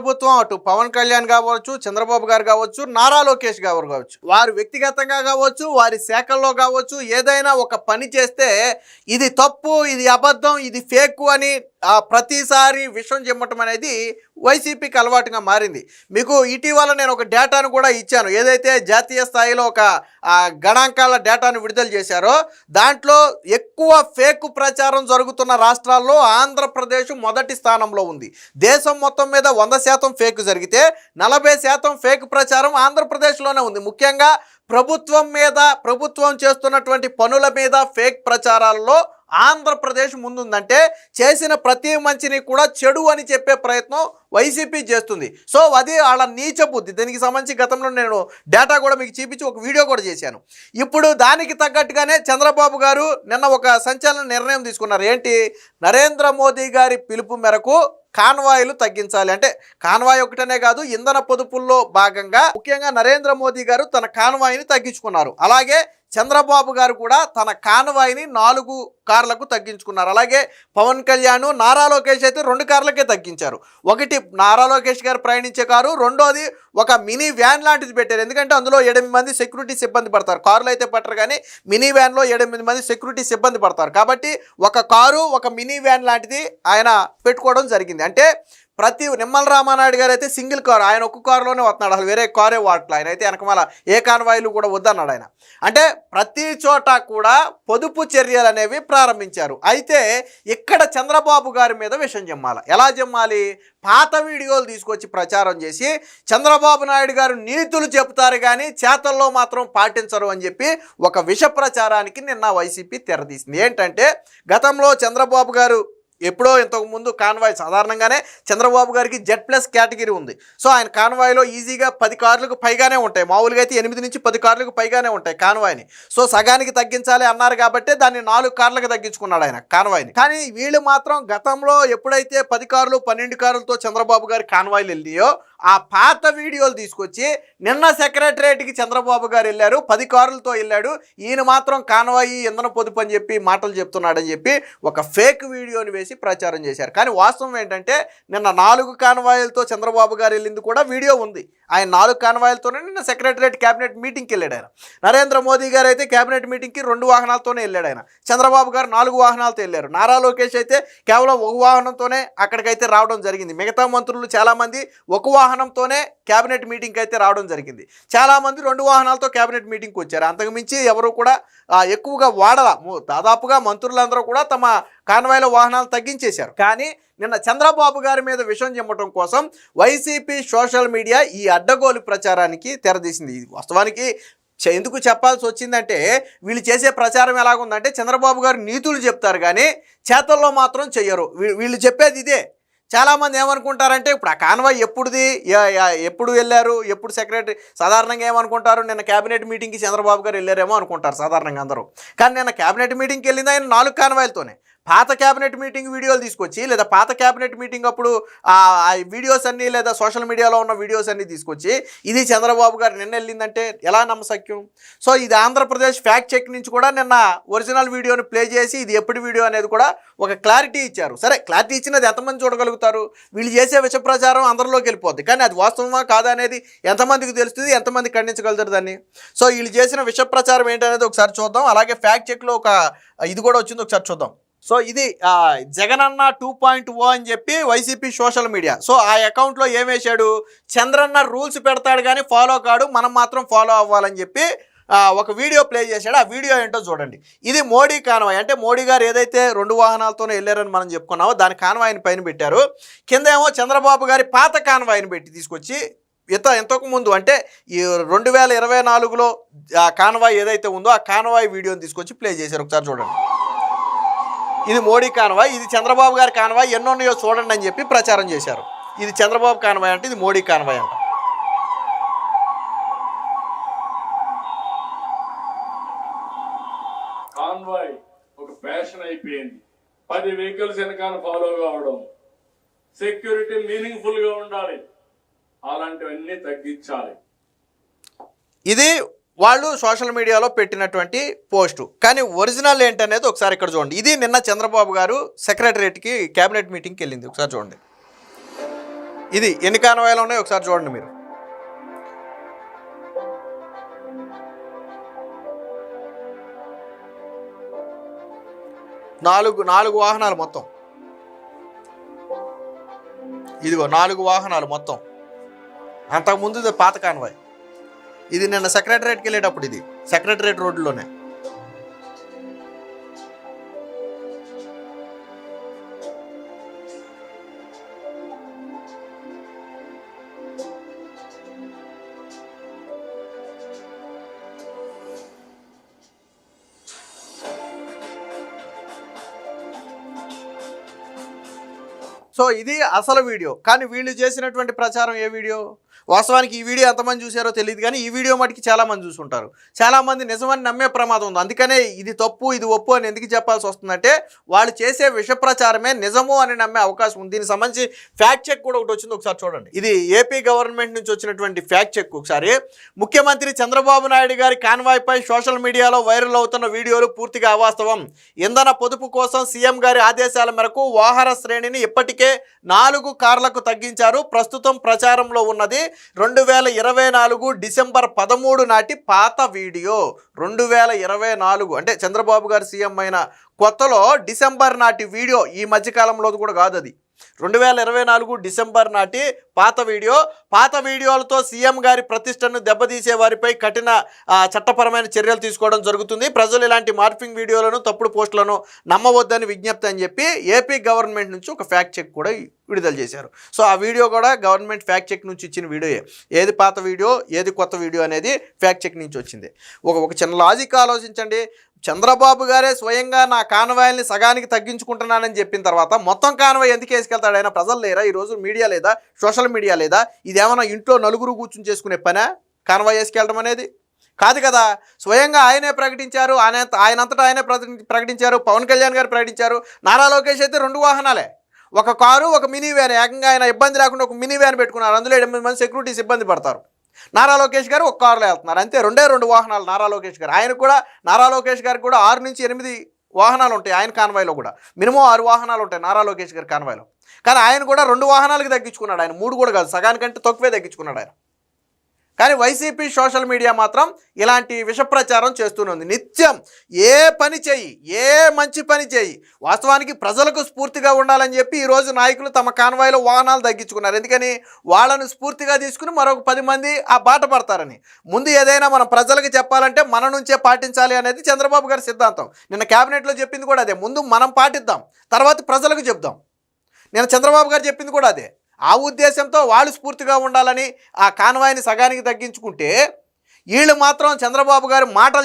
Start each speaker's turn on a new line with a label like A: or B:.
A: ప్రభుత్వం అటు పవన్ కళ్యాణ్ కావచ్చు, చంద్రబాబు గారు కావచ్చు, నారా లోకేష్ గారు కావచ్చు, వారు వ్యక్తిగతంగా కావచ్చు, వారి శాఖల్లో కావచ్చు, ఏదైనా ఒక పని చేస్తే ఇది తప్పు, ఇది అబద్ధం, ఇది ఫేక్ అని ప్రతిసారి విషయం చెప్పటం అనేది వైసీపీకి అలవాటుగా మారింది. మీకు ఇటీవల నేను ఒక డేటాను కూడా ఇచ్చాను. ఏదైతే జాతీయ స్థాయిలో ఒక గణాంకాల డేటాను విడుదల చేశారో దాంట్లో ఎక్కువ ఫేక్ ప్రచారం జరుగుతున్న రాష్ట్రాల్లో ఆంధ్రప్రదేశ్ మొదటి స్థానంలో ఉంది. దేశం మొత్తం మీద 100% ఫేక్ జరిగితే 40% ఫేక్ ప్రచారం ఆంధ్రప్రదేశ్లోనే ఉంది. ముఖ్యంగా ప్రభుత్వం చేస్తున్నటువంటి పనుల మీద ఫేక్ ప్రచారాల్లో ఆంధ్రప్రదేశ్ ముందుందంటే చేసిన ప్రతి మంచిని కూడా చెడు అని చెప్పే ప్రయత్నం వైసీపీ చేస్తుంది. సో అది వాళ్ళ నీచ బుద్ధి. దీనికి సంబంధించి గతంలో నేను డేటా కూడా మీకు చూపించి ఒక వీడియో కూడా చేశాను. ఇప్పుడు దానికి తగ్గట్టుగానే చంద్రబాబు గారు నిన్న ఒక సంచలన నిర్ణయం తీసుకున్నారు. ఏంటి? నరేంద్ర మోదీ గారి పిలుపు మేరకు కాన్వాయ్లు తగ్గించాలి. అంటే కాన్వాయ్ ఒకటనే కాదు, ఇంధన పొదుపుల్లో భాగంగా ముఖ్యంగా నరేంద్ర మోదీ గారు తన కాన్వాయ్ని తగ్గించుకున్నారు. అలాగే చంద్రబాబు గారు కూడా తన కాన్వాయ్ని 4 కార్లకు తగ్గించుకున్నారు. అలాగే పవన్ కళ్యాణ్, నారా లోకేష్ అయితే 2 కార్లకే తగ్గించారు. ఒకటి నారా లోకేష్ గారు ప్రయాణించే కారు, రెండోది ఒక మినీ వ్యాన్ లాంటిది పెట్టారు. ఎందుకంటే అందులో 8 మంది సెక్యూరిటీ సిబ్బంది పడతారు. కారులో అయితే పట్టరు, కానీ మినీ వ్యాన్లో 8 మంది సెక్యూరిటీ సిబ్బంది పడతారు. కాబట్టి ఒక కారు, ఒక మినీ వ్యాన్ లాంటిది ఆయన పెట్టుకోవడం జరిగింది. అంటే ప్రతి నిమ్మల రామానాయుడు గారు అయితే సింగిల్ కారు, ఆయన ఒక్క కారులోనే వస్తున్నాడు, అసలు వేరే కారే వాడట్లా. ఆయన అయితే వెనకమాల ఏ కాన్వాయ్లు కూడా వద్దన్నాడు ఆయన. అంటే ప్రతి చోట కూడా పొదుపు చర్యలు అనేవి ప్రారంభించారు. అయితే ఇక్కడ చంద్రబాబు గారి మీద విషం జమ్మాలి. ఎలా జమ్మాలి? పాత వీడియోలు తీసుకొచ్చి ప్రచారం చేసి చంద్రబాబు నాయుడు గారు నీతులు చెప్తారు కానీ చేతల్లో మాత్రం పాటించరు అని చెప్పి ఒక విష ప్రచారానికి నిన్న వైసీపీ తెరదీసింది. ఏంటంటే గతంలో చంద్రబాబు గారు ఎప్పుడో ఇంతకుముందు కాన్వాయ్ సాధారణంగానే చంద్రబాబు గారికి Z+ కేటగిరీ ఉంది. సో ఆయన కాన్వాయ్లో ఈజీగా 10 కార్లకు పైగానే ఉంటాయి. మామూలుగా అయితే 8 నుంచి 10 కార్లకు పైగానే ఉంటాయి కాన్వాయ్ని. సో సగానికి తగ్గించాలి అన్నారు కాబట్టి దాన్ని 4 కార్లకు తగ్గించుకున్నాడు ఆయన కాన్వాయ్ని. కానీ వీళ్ళు మాత్రం గతంలో ఎప్పుడైతే 10 కార్లు 12 కార్లతో చంద్రబాబు గారి కాన్వాయ్లు వెళ్ళియో ఆ పాత వీడియోలు తీసుకొచ్చి నిన్న సెక్రటరేట్కి చంద్రబాబు గారు వెళ్ళారు, 10 కార్లతో వెళ్ళాడు, ఈయన మాత్రం కాన్వాయి ఇంధన పొదుపు అని చెప్పి మాటలు చెప్తున్నాడని చెప్పి ఒక ఫేక్ వీడియోని వేసి ప్రచారం చేశారు. కానీ వాస్తవం ఏంటంటే నిన్న 4 కాన్వాయ్లతో చంద్రబాబు గారు వెళ్ళింది కూడా వీడియో ఉంది. ఆయన 4 కాన్వాయ్లతోనే నిన్న సెక్రటరేట్ క్యాబినెట్ మీటింగ్కి వెళ్ళాడు ఆయన. నరేంద్ర మోదీ గారు అయితే క్యాబినెట్ మీటింగ్కి 2 వాహనాలతోనే వెళ్ళాడు ఆయన. చంద్రబాబు గారు 4 వాహనాలతో వెళ్ళారు. నారా లోకేష్ అయితే కేవలం 1 వాహనంతోనే అక్కడికైతే రావడం జరిగింది. మిగతా మంత్రులు చాలామంది 1 వాహనంతోనే క్యాబినెట్ మీటింగ్కి అయితే రావడం జరిగింది. చాలామంది 2 వాహనాలతో క్యాబినెట్ మీటింగ్కి వచ్చారు. అంతకుమించి ఎవరు కూడా ఎక్కువగా వాడల. దాదాపుగా మంత్రులందరూ కూడా తమ కాన్వాయ్ల వాహనాలు తగ్గించేశారు. కానీ నిన్న చంద్రబాబు గారి మీద విషం చెమ్మటం కోసం వైసీపీ సోషల్ మీడియా ఈ అడ్డగోలు ప్రచారానికి తెరదీసింది. వాస్తవానికి ఎందుకు చెప్పాల్సి వచ్చిందంటే వీళ్ళు చేసే ప్రచారం ఎలాగుందంటే చంద్రబాబు గారు నీతులు చెప్తారు కానీ చేతల్లో మాత్రం చెయ్యరు. వీళ్ళు చెప్పేది ఇదే. చాలామంది ఏమనుకుంటారంటే ఇప్పుడు ఆ కాన్వాయ్ ఎప్పుడు వెళ్ళారు, ఎప్పుడు సెక్రటరీ సాధారణంగా ఏమనుకుంటారు, నిన్న క్యాబినెట్ మీటింగ్కి చంద్రబాబు గారు వెళ్ళారేమో అనుకుంటారు సాధారణంగా అందరూ. కానీ నిన్న క్యాబినెట్ మీటింగ్కి వెళ్ళింది ఆయన 4 కాన్వాయ్లతోనే. పాత క్యాబినెట్ మీటింగ్ వీడియోలు తీసుకొచ్చి లేదా పాత క్యాబినెట్ మీటింగ్ అప్పుడు ఆ వీడియోస్ అన్నీ లేదా సోషల్ మీడియాలో ఉన్న వీడియోస్ అన్నీ తీసుకొచ్చి ఇది చంద్రబాబు గారు నిన్న వెళ్ళిందంటే ఎలా నమ్మశక్యం? సో ఇది ఆంధ్రప్రదేశ్ ఫ్యాక్ట్ చెక్ నుంచి కూడా నిన్న ఒరిజినల్ వీడియోని ప్లే చేసి ఇది ఎప్పటి వీడియో అనేది కూడా ఒక క్లారిటీ ఇచ్చారు. సరే, క్లారిటీ ఇచ్చినది ఎంతమంది చూడగలుగుతారు? వీళ్ళు చేసే విష ప్రచారం అందరిలోకి వెళ్ళిపోద్ది, కానీ అది వాస్తవమా కాదా అనేది ఎంతమందికి తెలుస్తుంది, ఎంతమంది ఖండించగలుగుతారు దాన్ని? సో వీళ్ళు చేసిన విష ప్రచారం ఏంటనేది ఒకసారి చూద్దాం. అలాగే ఫ్యాక్ట్ చెక్లో ఒక ఇది కూడా వచ్చింది, ఒకసారి చూద్దాం. సో ఇది జగనన్న 2.0 అని చెప్పి వైసీపీ సోషల్ మీడియా. సో ఆ అకౌంట్లో ఏం వేశాడు? చంద్రన్న రూల్స్ పెడతాడు కానీ ఫాలో కాడు, మనం మాత్రం ఫాలో అవ్వాలని చెప్పి ఒక వీడియో ప్లే చేశాడు. ఆ వీడియో ఏంటో చూడండి. ఇది మోడీ కాన్వాయ్. అంటే మోడీ గారు ఏదైతే 2 వాహనాలతోనే వెళ్ళారని మనం చెప్పుకున్నామో దాని కాన్వాయ్ని పైన పెట్టారు. కింద ఏమో చంద్రబాబు గారి పాత కాన్వాయ్ని పెట్టి తీసుకొచ్చి ఇంతకు ముందు అంటే ఈ 2024లో ఆ కాన్వాయ్ ఏదైతే ఉందో ఆ కాన్వాయ్ వీడియోని తీసుకొచ్చి ప్లే చేశారు. ఒకసారి చూడండి. ఇది మోడీ కాన్వాయ్, ఇది చంద్రబాబు గారి కాన్వాయ్, ఎన్నోన్నాయో చూడండి అని చెప్పి ప్రచారం చేశారు. ఇది చంద్రబాబు కాన్వాయ్ అంటే ఇది మోడీ కాన్వాయ్ అంట.
B: కాన్వాయ్ ఒక ఫ్యాషన్ అయిపోయింది. 10 వెహికల్స్ వెనకాల ఫాలో కావడం, సెక్యూరిటీ మీనింగ్ఫుల్ గా ఉండాలి, అలాంటివన్నీ తగ్గించాలి.
A: ఇది వాళ్ళు సోషల్ మీడియాలో పెట్టినటువంటి పోస్టు. కానీ ఒరిజినల్ ఏంటనేది ఒకసారి ఇక్కడ చూడండి. ఇది నిన్న చంద్రబాబు గారు సెక్రటరేట్కి క్యాబినెట్ మీటింగ్కి వెళ్ళింది. ఒకసారి చూడండి. ఇది ఎన్ని కాన్వాయ్లు ఉన్నాయో ఒకసారి చూడండి మీరు. నాలుగు వాహనాలు మొత్తం. ఇదిగో 4 వాహనాలు మొత్తం. అంతకుముందు ఇది పాత కాన్వాయ్. ఇది నిన్న సెక్రటరేట్కి వెళ్ళేటప్పుడు, ఇది సెక్రటరేట్ రోడ్లోనే. సో ఇది అసలు వీడియో. కానీ వీళ్ళు చేసినటువంటి ప్రచారం ఏ వీడియో? వాస్తవానికి ఈ వీడియో ఎంతమంది చూసారో తెలియదు, కానీ ఈ వీడియో మటుకి చాలామంది చూసుంటారు. చాలామంది నిజమని నమ్మే ప్రమాదం ఉంది. అందుకనే ఇది తప్పు ఇది ఒప్పు అని ఎందుకు చెప్పాల్సి వస్తుందంటే వాళ్ళు చేసే విష ప్రచారమే నిజము అని నమ్మే అవకాశం ఉంది. దీనికి సంబంధించి ఫ్యాక్ట్ చెక్ కూడా ఒకటి వచ్చింది, ఒకసారి చూడండి. ఇది ఏపీ గవర్నమెంట్ నుంచి వచ్చినటువంటి ఫ్యాక్ట్ చెక్. ఒకసారి ముఖ్యమంత్రి చంద్రబాబు నాయుడు గారి కాన్వాయ్పై సోషల్ మీడియాలో వైరల్ అవుతున్న వీడియోలు పూర్తిగా అవాస్తవం. ఇంధన పొదుపు కోసం సీఎం గారి ఆదేశాల మేరకు వాహన శ్రేణిని ఇప్పటికే 4 కార్లకు తగ్గించారు. ప్రస్తుతం ప్రచారంలో ఉన్నది 2024 డిసెంబర్ 13 నాటి పాత వీడియో. 2024 అంటే చంద్రబాబు గారు సీఎం అయిన కొత్తలో డిసెంబర్ నాటి వీడియో, ఈ మధ్యకాలంలో కూడా కాదు అది. 2024 డిసెంబర్ నాటి పాత వీడియో. పాత వీడియోలతో సీఎం గారి ప్రతిష్టను దెబ్బతీసే వారిపై కఠిన చట్టపరమైన చర్యలు తీసుకోవడం జరుగుతుంది. ప్రజలు ఇలాంటి మార్ఫింగ్ వీడియోలను తప్పుడు పోస్టులను నమ్మవద్దని విజ్ఞప్తి అని చెప్పి ఏపీ గవర్నమెంట్ నుంచి ఒక ఫ్యాక్ట్ చెక్ కూడా విడుదల చేశారు. సో ఆ వీడియో కూడా గవర్నమెంట్ ఫ్యాక్ట్ చెక్ నుంచి ఇచ్చిన వీడియోయే. ఏది పాత వీడియో ఏది కొత్త వీడియో అనేది ఫ్యాక్ట్ చెక్ నుంచి వచ్చింది. ఒక చిన్న లాజిక్ ఆలోచించండి. చంద్రబాబు గారే స్వయంగా నా కాన్వాయ్ని సగానికి తగ్గించుకుంటున్నానని చెప్పిన తర్వాత మొత్తం కాన్వాయ్ ఎందుకు వేసుకెళ్తాడు ఆయన? ప్రజలు లేరా ఈరోజు? మీడియా లేదా? సోషల్ మీడియా లేదా? ఇదేమన్నా ఇంట్లో నలుగురు కూర్చుని చేసుకునే పనా కాన్వాయ్ వేసుకెళ్ళడం అనేది? కాదు కదా. స్వయంగా ఆయనే ప్రకటించారు, ఆయనంతటా ఆయనే ప్రకటించారు. పవన్ కళ్యాణ్ గారు ప్రకటించారు. నారా లోకేష్ అయితే 2 వాహనాలే, ఒక కారు ఒక మినీ వ్యాన్. ఏకంగా ఆయన ఇబ్బంది లేకుండా ఒక మినీ వ్యాన్ పెట్టుకున్నారు. అందులో 8 మంది సెక్యూరిటీస్ ఇబ్బంది పడతారు. నారా లోకేష్ గారు ఒక కారులో వెళ్తున్నారు అంతే. 2 వాహనాలు నారా లోకేష్ గారు. ఆయన కూడా నారా లోకేష్ గారికి కూడా 6 నుంచి 8 వాహనాలు ఉంటాయి ఆయన కాన్వాయ్లో కూడా. మినిమం 6 వాహనాలు ఉంటాయి నారా లోకేష్ గారి కాన్వాయ్లో. కానీ ఆయన కూడా 2 వాహనాలకి తగ్గించుకున్నాడు. ఆయన 3 కూడా కాదు, సగానికంటే తక్కువే తగ్గించుకున్నాడు ఆయన. కానీ వైసీపీ సోషల్ మీడియా మాత్రం ఇలాంటి విష ప్రచారం చేస్తూనే ఉంది. నిత్యం ఏ పని చేయి, ఏ మంచి పని చేయి, వాస్తవానికి ప్రజలకు స్ఫూర్తిగా ఉండాలని చెప్పి ఈరోజు నాయకులు తమ కాన్వాయ్లో వాహనాలు తగ్గించుకున్నారు. ఎందుకని? వాళ్ళను స్ఫూర్తిగా తీసుకుని మరొక 10 మంది ఆ బాట పడతారని. ముందు ఏదైనా మనం ప్రజలకు చెప్పాలంటే మన నుంచే పాటించాలి అనేది చంద్రబాబు గారి సిద్ధాంతం. నిన్న క్యాబినెట్లో చెప్పింది కూడా అదే. ముందు మనం పాటిద్దాం, తర్వాత ప్రజలకు చెప్దాం. నిన్న చంద్రబాబు గారు చెప్పింది కూడా అదే. ఆ ఉద్దేశంతో వాళ్ళు స్ఫూర్తిగా ఉండాలని ఆ కాన్వాయ్ని సగానికి తగ్గించుకుంటే వీళ్ళు మాత్రం చంద్రబాబు గారు మాటలు